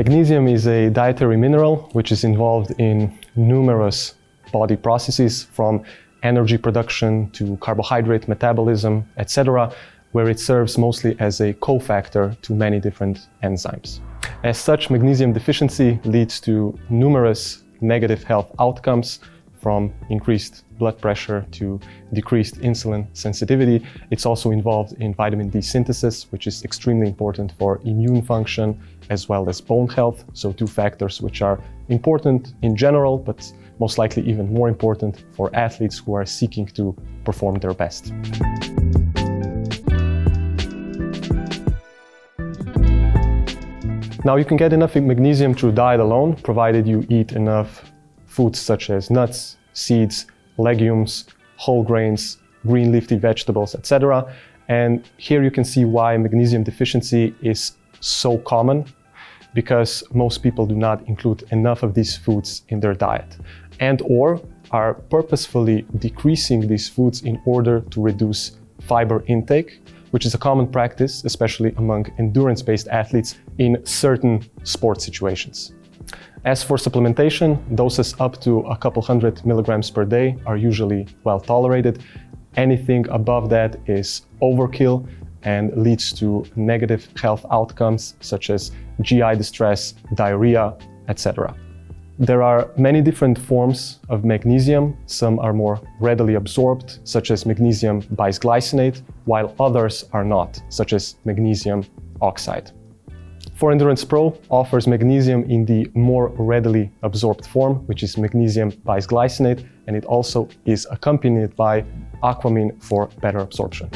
Magnesium is a dietary mineral which is involved in numerous body processes, from energy production to carbohydrate metabolism, etc., where it serves mostly as a cofactor to many different enzymes. As such, magnesium deficiency leads to numerous negative health outcomes, from increased blood pressure to decreased insulin sensitivity. It's also involved in vitamin D synthesis, which is extremely important for immune function as well as bone health. So two factors which are important in general, but most likely even more important for athletes who are seeking to perform their best. Now, you can get enough magnesium through diet alone, provided you eat enough foods such as nuts, seeds, legumes, whole grains, green leafy vegetables, etc. And here you can see why magnesium deficiency is so common, because most people do not include enough of these foods in their diet, and or are purposefully decreasing these foods in order to reduce fiber intake, which is a common practice, especially among endurance-based athletes in certain sport situations. As for supplementation, doses up to a couple hundred milligrams per day are usually well tolerated. Anything above that is overkill and leads to negative health outcomes such as GI distress, diarrhea, etc. There are many different forms of magnesium. Some are more readily absorbed, such as magnesium bisglycinate, while others are not, such as magnesium oxide. 4Endurance Pro offers magnesium in the more readily absorbed form, which is magnesium bisglycinate, and it also is accompanied by Aquamine for better absorption.